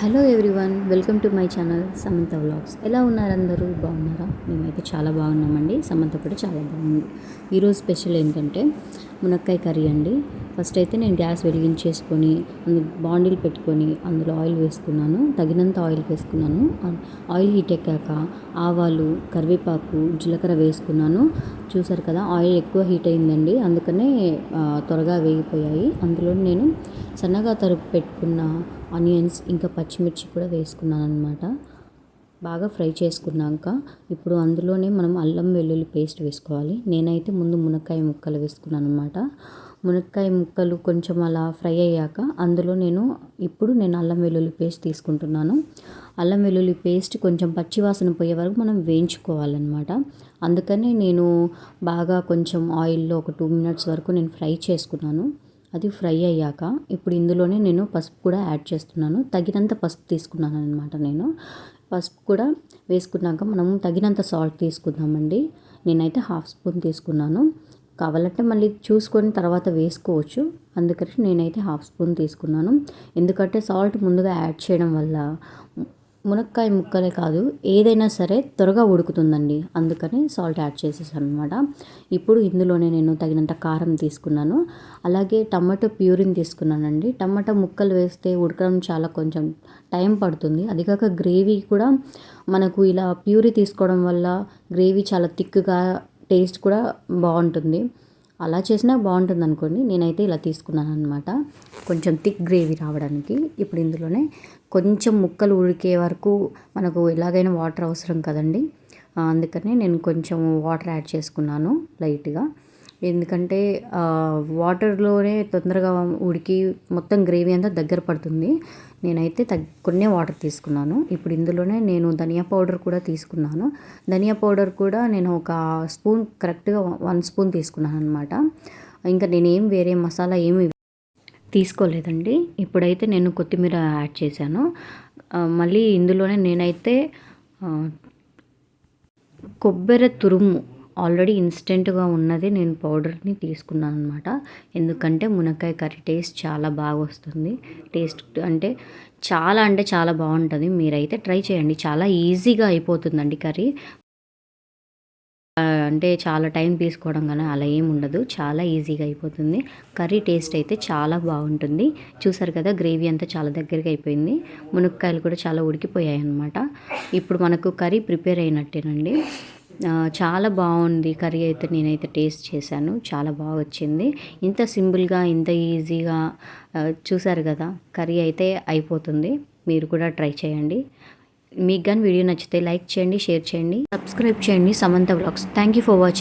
Hello everyone, welcome to my channel Samantha vlogs. ఎలా ఉన్నారు అందరూ? బాగున్నారా? మేమైతే చాలా బాగున్నామండి. సమంత కూడా చాలా బాగుంది. ఈరోజు స్పెషల్ ఏంటంటే మునక్కాయ కర్రీ అండి. ఫస్ట్ అయితే నేను గ్యాస్ వెలిగించేసుకొని బాండిల్ పెట్టుకొని అందులో ఆయిల్ వేసుకున్నాను. తగినంత ఆయిల్ వేసుకున్నాను. ఆయిల్ హీట్ ఎక్కాక ఆవాలు, కరివేపాకు, జీలకర్ర వేసుకున్నాను. చూసారు కదా, ఆయిల్ ఎక్కువ హీట్ అయిందండి, అందుకనే త్వరగా వేగిపోయాయి. అందులో నేను సన్నగా తరుగు పెట్టుకున్న ఆనియన్స్ ఇంకా పచ్చిమిర్చి కూడా వేసుకున్నాను అనమాట. బాగా ఫ్రై చేసుకున్నాక ఇప్పుడు అందులోనే మనం అల్లం వెల్లుల్లి పేస్ట్ వేసుకోవాలి. నేనైతే ముందు మునక్కాయ ముక్కలు వేసుకున్నాను అనమాట. మునక్కాయ ముక్కలు కొంచెం అలా ఫ్రై అయ్యాక అందులో నేను అల్లం వెల్లుల్లి పేస్ట్ తీసుకుంటున్నాను. అల్లం వెల్లుల్లి పేస్ట్ కొంచెం పచ్చివాసన పోయే వరకు మనం వేయించుకోవాలన్నమాట. అందుకని నేను బాగా కొంచెం ఆయిల్లో ఒక 2 minutes వరకు నేను ఫ్రై చేసుకున్నాను. అది ఫ్రై అయ్యాక ఇప్పుడు ఇందులోనే నేను పసుపు కూడా యాడ్ చేస్తున్నాను. తగినంత పసుపు తీసుకున్నాను అనమాట. నేను పసుపు కూడా వేసుకున్నాక మనము తగినంత సాల్ట్ తీసుకుందామండి. నేనైతే 1/2 స్పూన్ తీసుకున్నాను. కావాలంటే మళ్ళీ చూసుకొని తర్వాత వేసుకోవచ్చు. అందుకని నేనైతే 1/2 స్పూన్ తీసుకున్నాను. ఎందుకంటే సాల్ట్ ముందుగా యాడ్ చేయడం వల్ల మునక్కాయ ముక్కలే కాదు, ఏదైనా సరే త్వరగా ఉడుకుతుందండి. అందుకని సాల్ట్ యాడ్ చేసేసాను అనమాట. ఇప్పుడు ఇందులోనే నేను తగినంత కారం తీసుకున్నాను. అలాగే టమాటో ప్యూరీని తీసుకున్నానండి. టమాటా ముక్కలు వేస్తే ఉడకడం చాలా కొంచెం టైం పడుతుంది. అది కాక గ్రేవీ కూడా మనకు ఇలా ప్యూరీ తీసుకోవడం వల్ల గ్రేవీ చాలా థిక్గా, టేస్ట్ కూడా బాగుంటుంది. అలా చేసినా బాగుంటుంది అనుకోండి. నేనైతే ఇలా తీసుకున్నాను అనమాట, కొంచెం థిక్ గ్రేవీ రావడానికి. ఇప్పుడు ఇందులోనే కొంచెం ముక్కలు ఉడికే వరకు మనకు ఎలాగైనా వాటర్ అవసరం కదండి. అందుకని నేను కొంచెం వాటర్ యాడ్ చేసుకున్నాను లైట్గా. ఎందుకంటే వాటర్లోనే తొందరగా ఉడికి మొత్తం గ్రేవీ అంతా దగ్గర పడుతుంది. నేనైతే కొన్ని వాటర్ తీసుకున్నాను. ఇప్పుడు ఇందులోనే నేను ధనియా పౌడర్ కూడా తీసుకున్నాను. ధనియా పౌడర్ కూడా నేను ఒక స్పూన్, కరెక్ట్గా 1 స్పూన్ తీసుకున్నాను అనమాట. ఇంకా నేనేం వేరే మసాలా ఏమి తీసుకోలేదండి. ఇప్పుడైతే నేను కొత్తిమీర యాడ్ చేశాను. మళ్ళీ ఇందులోనే నేనైతే కొబ్బరి తురుము ఆల్రెడీ ఇన్స్టెంట్గా ఉన్నది నేను పౌడర్ని తీసుకున్నాను అనమాట. ఎందుకంటే మునక్కాయ కర్రీ టేస్ట్ చాలా బాగా వస్తుంది. టేస్ట్ అంటే చాలా బాగుంటుంది. మీరైతే ట్రై చేయండి. చాలా ఈజీగా అయిపోతుందండి కర్రీ. అంటే చాలా టైం తీసుకోవడం కానీ అలా ఏమి ఉండదు. చాలా ఈజీగా అయిపోతుంది. కర్రీ టేస్ట్ అయితే చాలా బాగుంటుంది. చూసారు కదా, గ్రేవీ అంతా చాలా దగ్గరగా అయిపోయింది. మునక్కాయలు కూడా చాలా ఉడికిపోయాయి అన్నమాట. ఇప్పుడు మనకు కర్రీ ప్రిపేర్ అయినట్టేనండి. చాలా బాగుంది కర్రీ అయితే. నేనైతే టేస్ట్ చేశాను, చాలా బాగా వచ్చింది. ఇంత సింపుల్గా, ఇంత ఈజీగా చూసారు కదా, కర్రీ అయితే అయిపోతుంది. మీరు కూడా ట్రై చేయండి. మీకు కానీ వీడియో నచ్చితే లైక్ చేయండి, షేర్ చేయండి, సబ్స్క్రైబ్ చేయండి Samantha vlogs. Thank you for watching.